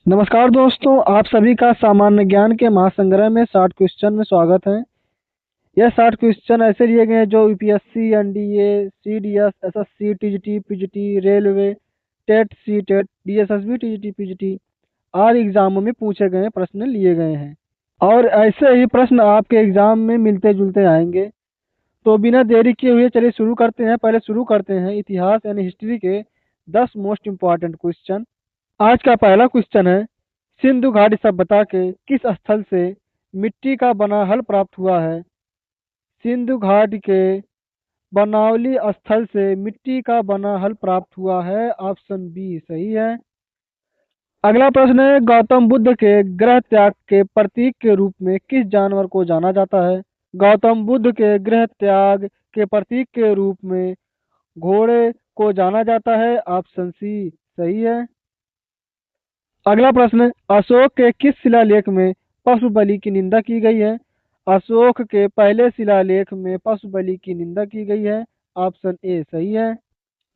नमस्कार दोस्तों, आप सभी का सामान्य ज्ञान के महासंग्रह में 60 क्वेश्चन में स्वागत है। यह 60 क्वेश्चन ऐसे लिए गए हैं जो UPSC, NDA, CDS, SSC, TGT, PGT, railway, TET, CTET, DSSSB, TGT, PGT आदि एग्जामों में पूछे गए प्रश्न लिए गए हैं और ऐसे ही प्रश्न आपके एग्जाम में मिलते जुलते आएंगे। तो बिना देरी किए हुए चलिए शुरू करते हैं। पहले शुरू करते हैं इतिहास यानी हिस्ट्री के 10 मोस्ट इम्पॉर्टेंट क्वेश्चन। आज का पहला क्वेश्चन है, सिंधु घाटी सभ्यता के किस स्थल से मिट्टी का बना हल प्राप्त हुआ है? सिंधु घाटी के बनावली स्थल से मिट्टी का बना हल प्राप्त हुआ है। ऑप्शन बी सही है। अगला प्रश्न है, गौतम बुद्ध के गृह त्याग के प्रतीक के रूप में किस जानवर को जाना जाता है? गौतम बुद्ध के गृह त्याग के प्रतीक के रूप में घोड़े को जाना जाता है। ऑप्शन सी सही है। अगला प्रश्न, अशोक के किस शिलालेख में पशु बलि की निंदा की गई है? अशोक के पहले शिलालेख में पशु बलि की निंदा की गई है। ऑप्शन ए सही है।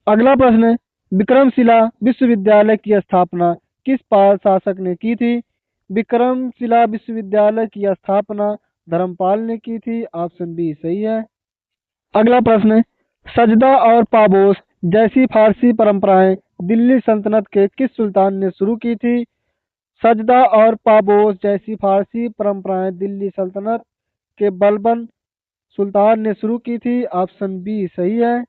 अगला प्रश्न, विक्रमशिला विश्वविद्यालय की स्थापना किस पाल शासक ने की थी? विक्रमशिला विश्वविद्यालय की स्थापना धर्मपाल ने की थी। ऑप्शन बी सही है। अगला प्रश्न, सजदा और पाबोस जैसी फारसी परंपराएं दिल्ली सल्तनत के किस सुल्तान ने शुरू की थी? सजदा और पाबोस जैसी फारसी परंपराएं दिल्ली सल्तनत के बलबन सुल्तान ने शुरू की थी। ऑप्शन बी सही है।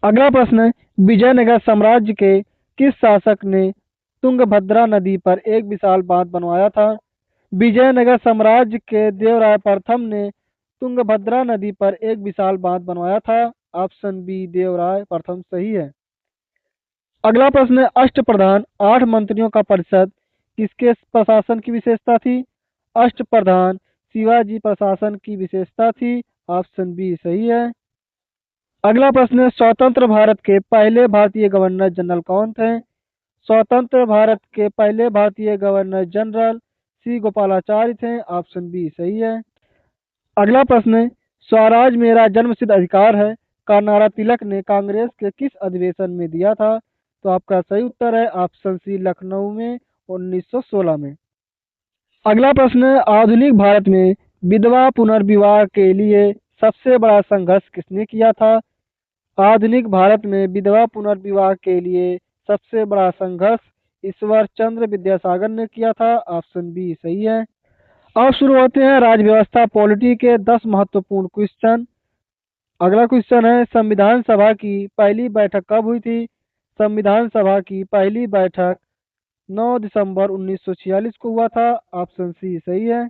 अगला प्रश्न है, विजयनगर साम्राज्य के किस शासक ने तुंगभद्रा नदी पर एक विशाल बांध बनवाया था? विजयनगर साम्राज्य के देवराय प्रथम ने तुंगभद्रा नदी पर एक विशाल बांध बनवाया था। ऑप्शन बी देवराय प्रथम सही है। अगला प्रश्न है, अष्टप्रधान 8 मंत्रियों का परिषद किसके प्रशासन की विशेषता थी? अष्टप्रधान शिवाजी प्रशासन की विशेषता थी। ऑप्शन बी सही है। अगला प्रश्न है, स्वतंत्र भारत के पहले भारतीय गवर्नर जनरल कौन थे? स्वतंत्र भारत के पहले भारतीय गवर्नर जनरल सी गोपालाचार्य थे। ऑप्शन बी सही है। अगला प्रश्न है, स्वराज मेरा जन्मसिद्ध अधिकार है का नारा तिलक ने कांग्रेस के किस अधिवेशन में दिया था? तो आपका सही उत्तर है ऑप्शन सी लखनऊ में 1916 में। अगला प्रश्न है, आधुनिक भारत में विधवा पुनर्विवाह के लिए सबसे बड़ा संघर्ष किसने किया था? आधुनिक भारत में विधवा पुनर्विवाह के लिए सबसे बड़ा संघर्ष ईश्वर चंद्र विद्यासागर ने किया था। ऑप्शन बी सही है। अब शुरू होते हैं राज्य व्यवस्था पॉलिटी के 10 महत्वपूर्ण क्वेश्चन। अगला क्वेश्चन है, संविधान सभा की पहली बैठक कब हुई थी? संविधान सभा की पहली बैठक 9 दिसंबर 1946 को हुआ था। ऑप्शन सी सही है।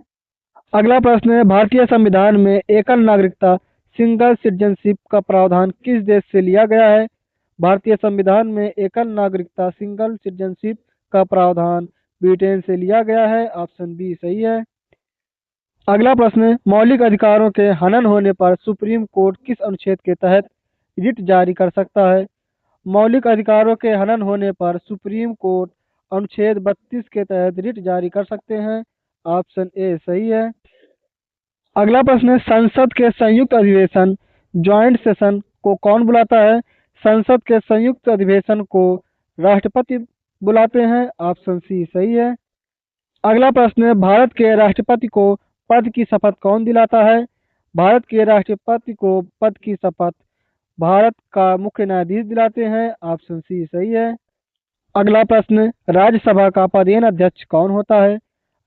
अगला प्रश्न है, भारतीय संविधान में एकल नागरिकता सिंगल सिटीजनशिप का प्रावधान किस देश से लिया गया है? भारतीय संविधान में एकल नागरिकता सिंगल सिटीजनशिप का प्रावधान ब्रिटेन से लिया गया है। ऑप्शन बी सही है। अगला प्रश्न है, मौलिक अधिकारों के हनन होने पर सुप्रीम कोर्ट किस अनुच्छेद के तहत रिट जारी कर सकता है? मौलिक अधिकारों के हनन होने पर सुप्रीम कोर्ट अनुच्छेद 32 के तहत रिट जारी कर सकते हैं। ऑप्शन ए सही है। अगला प्रश्न है, संसद के संयुक्त अधिवेशन ज्वाइंट सेशन को कौन बुलाता है? संसद के संयुक्त अधिवेशन को राष्ट्रपति बुलाते हैं। ऑप्शन सी सही है। अगला प्रश्न है, भारत के राष्ट्रपति को पद की शपथ कौन दिलाता है? भारत के राष्ट्रपति को पद की शपथ भारत का मुख्य न्यायाधीश दिलाते हैं। ऑप्शन सी सही है। अगला प्रश्न, राज्यसभा का पदेन अध्यक्ष कौन होता है?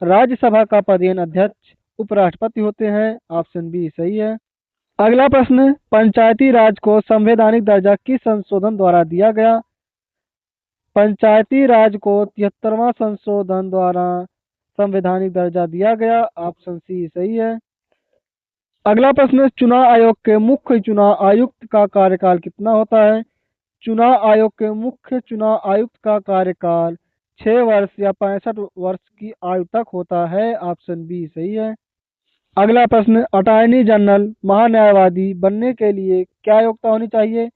राज्यसभा का पदेन अध्यक्ष उपराष्ट्रपति होते हैं। ऑप्शन बी सही है। अगला प्रश्न, पंचायती राज को संवैधानिक दर्जा किस संशोधन द्वारा दिया गया? पंचायती राज को 73वां संशोधन द्वारा संवैधानिक दर्जा दिया गया। ऑप्शन सी सही है। अगला प्रश्न, चुनाव आयोग के मुख्य चुनाव आयुक्त का कार्यकाल कितना होता है? चुनाव आयोग के मुख्य चुनाव आयुक्त का कार्यकाल 6 वर्ष या 65 वर्ष की आयु तक होता है। ऑप्शन बी सही है। अगला प्रश्न, अटॉर्नी जनरल महान्यायवादी बनने के लिए क्या योग्यता होनी चाहिए?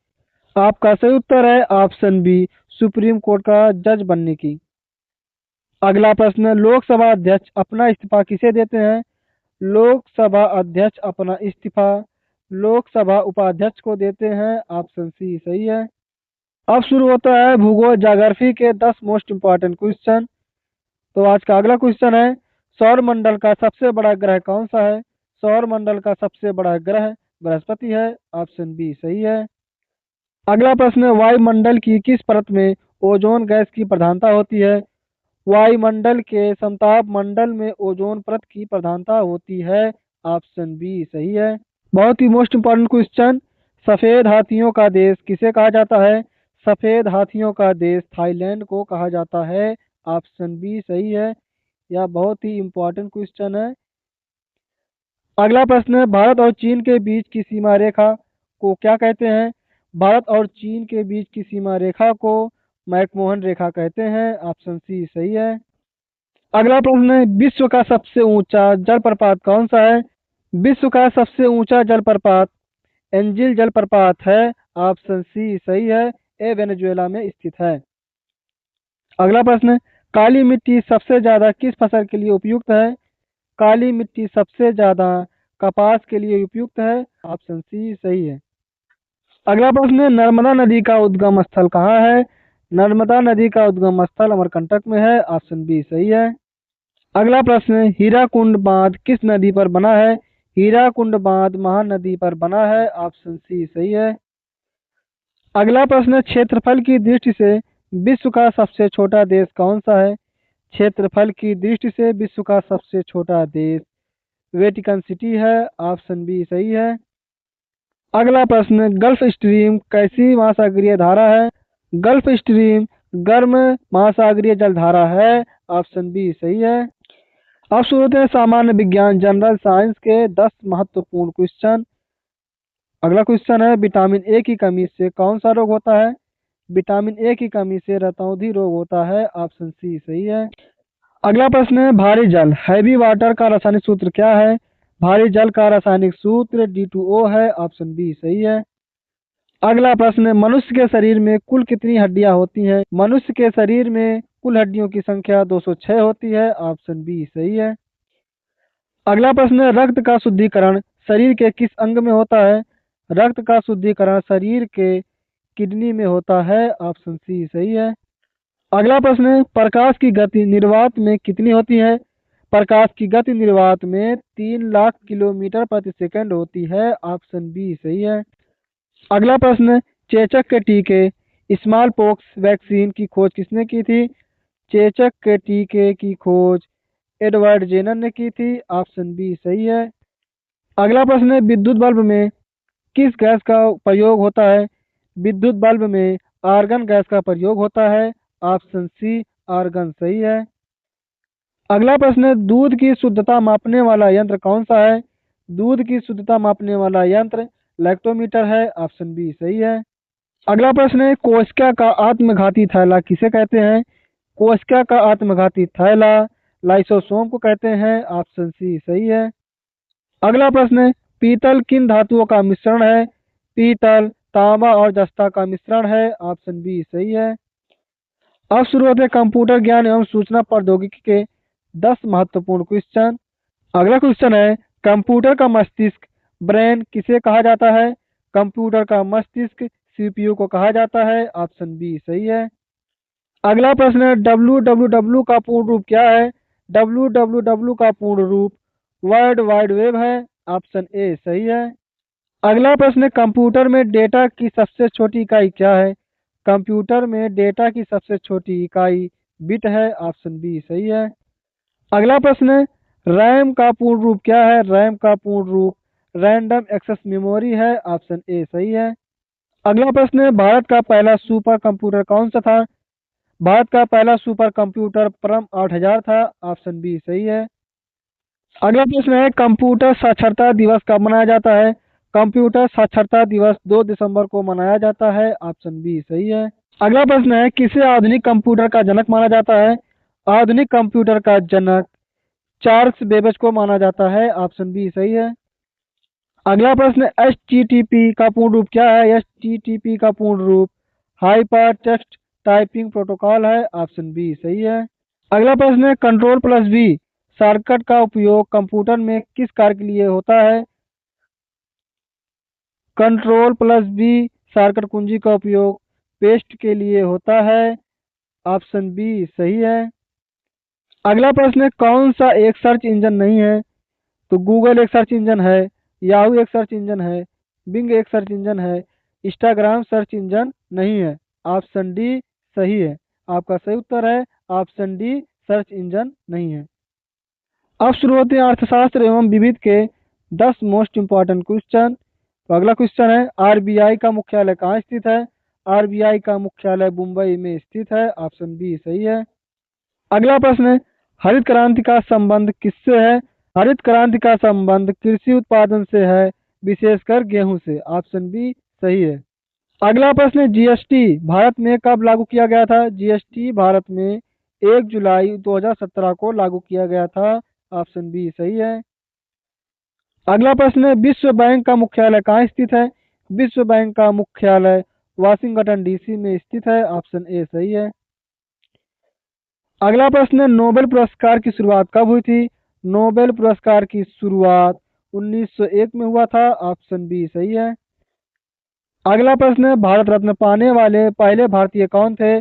आपका सही उत्तर है ऑप्शन बी सुप्रीम कोर्ट का जज बनने की। अगला प्रश्न, लोकसभा अध्यक्ष अपना इस्तीफा किसे देते हैं? लोकसभा अध्यक्ष अपना इस्तीफा लोकसभा उपाध्यक्ष को देते हैं। ऑप्शन सी सही है। अब शुरू होता है भूगोल ज्योग्राफी के 10 मोस्ट इम्पॉर्टेंट क्वेश्चन। तो आज का अगला क्वेश्चन है, सौर मंडल का सबसे बड़ा ग्रह कौन सा है? सौर मंडल का सबसे बड़ा ग्रह बृहस्पति है। ऑप्शन बी सही है। अगला प्रश्न है, वायुमंडल की किस परत में ओजोन गैस की प्रधानता होती है? वायुमंडल के समताप मंडल में ओजोन परत की प्रधानता होती है। ऑप्शन बी सही है। बहुत ही मोस्ट इम्पोर्टेंट क्वेश्चन, सफेद हाथियों का देश किसे कहा जाता है? सफेद हाथियों का देश थाईलैंड को कहा जाता है। ऑप्शन बी सही है। यह बहुत ही इम्पोर्टेंट क्वेश्चन है। अगला प्रश्न है, भारत और चीन के बीच की सीमा रेखा को क्या कहते हैं? भारत और चीन के बीच की सीमा रेखा को मैकमोहन रेखा कहते हैं। ऑप्शन सी सही है। अगला प्रश्न है, विश्व का सबसे ऊंचा जलप्रपात कौन सा है? विश्व का सबसे ऊंचा जलप्रपात एंजिल जलप्रपात है। ऑप्शन सी सही है। ये वेनेजुएला में स्थित है। अगला प्रश्न, काली मिट्टी सबसे ज्यादा किस फसल के लिए उपयुक्त है? काली मिट्टी सबसे ज्यादा कपास के लिए उपयुक्त है। ऑप्शन सी सही है। अगला प्रश्न, नर्मदा नदी का उद्गम स्थल कहाँ है? नर्मदा नदी का उद्गम स्थल अमरकंटक में है। ऑप्शन बी सही है। अगला प्रश्न, हीराकुंड बांध किस नदी पर बना है? हीराकुंड बांध महानदी पर बना है। ऑप्शन सी सही है। अगला प्रश्न, क्षेत्रफल की दृष्टि से विश्व का सबसे छोटा देश कौन सा है? क्षेत्रफल की दृष्टि से विश्व का सबसे छोटा देश वेटिकन सिटी है। ऑप्शन बी सही है। अगला प्रश्न, गल्फ स्ट्रीम कैसी महासागरीय धारा है? गल्फ स्ट्रीम गर्म महासागरीय जलधारा है। ऑप्शन बी सही है। अब शुरू होते हैं सामान्य विज्ञान जनरल साइंस के 10 महत्वपूर्ण क्वेश्चन। अगला क्वेश्चन है, विटामिन ए की कमी से कौन सा रोग होता है? विटामिन ए की कमी से रतौंधी रोग होता है। ऑप्शन सी सही है। अगला प्रश्न है, भारी जल हैवी वाटर का रासायनिक सूत्र क्या है? भारी जल का रासायनिक सूत्र D2O है। ऑप्शन बी सही है। अगला प्रश्न है, मनुष्य के शरीर में कुल कितनी हड्डियां होती हैं? मनुष्य के शरीर में कुल हड्डियों की संख्या 206 होती है। ऑप्शन बी सही है। अगला प्रश्न है, रक्त का शुद्धिकरण शरीर के किस अंग में होता है? रक्त का शुद्धिकरण शरीर के किडनी में होता है। ऑप्शन सी सही है। अगला प्रश्न है, प्रकाश की गति निर्वात में कितनी होती है? प्रकाश की गति निर्वात में 3 लाख किलोमीटर प्रति सेकंड होती है। ऑप्शन बी सही है। अगला प्रश्न, चेचक के टीके स्मॉल पॉक्स वैक्सीन की खोज किसने की थी? चेचक के टीके की खोज एडवर्ड जेनर ने की थी। ऑप्शन बी सही है। अगला प्रश्न है, विद्युत बल्ब में किस गैस का प्रयोग होता है? विद्युत बल्ब में आर्गन गैस का प्रयोग होता है। ऑप्शन सी आर्गन सही है। अगला प्रश्न है, दूध की शुद्धता मापने वाला यंत्र कौन सा है? दूध की शुद्धता मापने वाला यंत्र लैक्टोमीटर है। ऑप्शन बी सही है। अगला प्रश्न है, कोशिका का आत्मघाती थैला किसे कहते हैं? कोशिका का आत्मघाती थैला लाइसोसोम को कहते हैं। ऑप्शन सी सही है। अगला प्रश्न है, पीतल किन धातुओं का मिश्रण है? पीतल तांबा और जस्ता का मिश्रण है। ऑप्शन बी सही है। अब शुरू होते हैं कंप्यूटर ज्ञान एवं सूचना प्रौद्योगिकी के 10 महत्वपूर्ण क्वेश्चन। अगला क्वेश्चन है, कंप्यूटर का मस्तिष्क ब्रेन किसे कहा जाता है? कंप्यूटर का मस्तिष्क सीपीयू को कहा जाता है। ऑप्शन बी सही है। अगला प्रश्न है, www का पूर्ण रूप क्या है? www का पूर्ण रूप वर्ल्ड वाइड वेब है। ऑप्शन ए सही है। अगला प्रश्न है, कंप्यूटर में डेटा की सबसे छोटी इकाई क्या है? कंप्यूटर में डेटा की सबसे छोटी इकाई बिट है। ऑप्शन बी सही है। अगला प्रश्न है, रैम का पूर्ण रूप क्या है? रैम का पूर्ण रूप रैंडम एक्सेस मेमोरी है। ऑप्शन ए सही है। अगला प्रश्न है, भारत का पहला सुपर कंप्यूटर कौन सा था? भारत का पहला सुपर कंप्यूटर परम 8000 था। ऑप्शन बी सही है। अगला प्रश्न है, कंप्यूटर साक्षरता दिवस कब मनाया जाता है? कंप्यूटर साक्षरता दिवस 2 दिसंबर को मनाया जाता है। ऑप्शन बी सही है। अगला प्रश्न है, किसे आधुनिक कंप्यूटर का जनक माना जाता है? आधुनिक कंप्यूटर का जनक चार्ल्स बेबेज को माना जाता है। ऑप्शन बी सही है। अगला प्रश्न, HTTP का पूर्ण रूप क्या है? HTTP का पूर्ण रूप हाइपर टेक्स्ट टाइपिंग प्रोटोकॉल है। ऑप्शन बी सही है। अगला प्रश्न है, कंट्रोल+V शॉर्टकट का उपयोग कंप्यूटर में किस कार्य के लिए होता है? कंट्रोल+V शॉर्टकट कुंजी का उपयोग पेस्ट के लिए होता है। ऑप्शन बी सही है। अगला प्रश्न है, कौन सा एक सर्च इंजन नहीं है? तो गूगल एक सर्च इंजन है, याहू एक सर्च इंजन है, बिंग एक सर्च इंजन है, इंस्टाग्राम सर्च इंजन नहीं है। ऑप्शन डी सही है। आपका सही उत्तर है ऑप्शन डी, सर्च इंजन नहीं है। अब शुरू होते हैं अर्थशास्त्र एवं विविध के 10 मोस्ट इंपॉर्टेंट क्वेश्चन। तो अगला क्वेश्चन है, आरबीआई का मुख्यालय कहाँ स्थित है? आरबीआई का मुख्यालय मुंबई में स्थित है। ऑप्शन बी सही है। अगला प्रश्न है, हरित क्रांति का संबंध किससे है? हरित क्रांति का संबंध कृषि उत्पादन से है, विशेषकर गेहूं से। ऑप्शन बी सही है। अगला प्रश्न है, जीएसटी भारत में कब लागू किया गया था? जीएसटी भारत में 1 जुलाई 2017 को लागू किया गया था। ऑप्शन बी सही है। अगला प्रश्न है, विश्व बैंक का मुख्यालय कहाँ स्थित है? विश्व बैंक का मुख्यालय वाशिंगटन डीसी में स्थित है। ऑप्शन ए सही है। अगला प्रश्न है, नोबेल पुरस्कार की शुरुआत कब हुई थी? नोबेल पुरस्कार की शुरुआत 1901 में हुआ था। ऑप्शन बी सही है। अगला प्रश्न है, भारत रत्न पाने वाले पहले भारतीय कौन थे?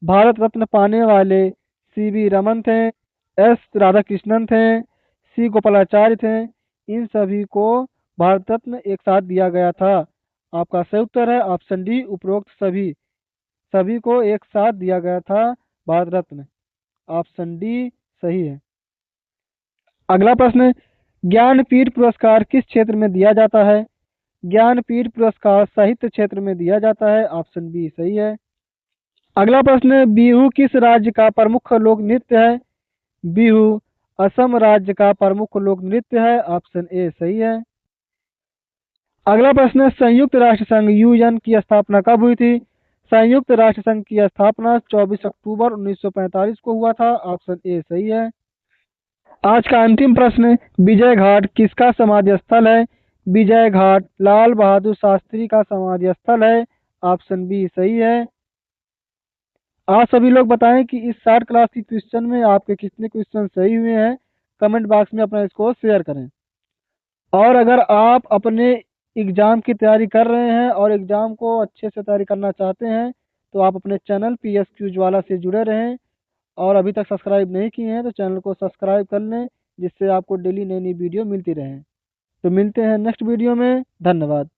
भारत रत्न पाने वाले सीवी रमन थे, एस राधाकृष्णन थे, सी गोपालाचार्य थे। इन सभी को भारत रत्न एक साथ दिया गया था। आपका सही उत्तर है ऑप्शन डी, उपरोक्त सभी सभी को एक साथ दिया गया था भारत रत्न। ऑप्शन डी सही है। अगला प्रश्न है, ज्ञानपीठ पुरस्कार किस क्षेत्र में दिया जाता है? ज्ञानपीठ पुरस्कार साहित्य क्षेत्र में दिया जाता है। ऑप्शन बी सही है। अगला प्रश्न है, बिहू किस राज्य का प्रमुख लोक नृत्य है? बिहू असम राज्य का प्रमुख लोक नृत्य है। ऑप्शन ए सही है। अगला प्रश्न है, संयुक्त राष्ट्र संघ यूएन की स्थापना कब हुई थी? संयुक्त राष्ट्र संघ की स्थापना 24 अक्टूबर 1945 को हुआ था। ऑप्शन ए सही है। आज का अंतिम प्रश्न, विजय घाट किसका समाधि स्थल है? विजय घाट लाल बहादुर शास्त्री का समाधि स्थल है। ऑप्शन बी सही है। आप सभी लोग बताएं कि इस शार्ट क्लास की क्वेश्चन में आपके कितने क्वेश्चन सही हुए हैं। कमेंट बॉक्स में अपना इसको शेयर करें। और अगर आप अपने एग्ज़ाम की तैयारी कर रहे हैं और एग्ज़ाम को अच्छे से तैयारी करना चाहते हैं, तो आप अपने चैनल पीएस क्यूज वाला से जुड़े रहें। और अभी तक सब्सक्राइब नहीं किए हैं तो चैनल को सब्सक्राइब कर लें, जिससे आपको डेली नई नई वीडियो मिलती रहे। तो मिलते हैं नेक्स्ट वीडियो में। धन्यवाद।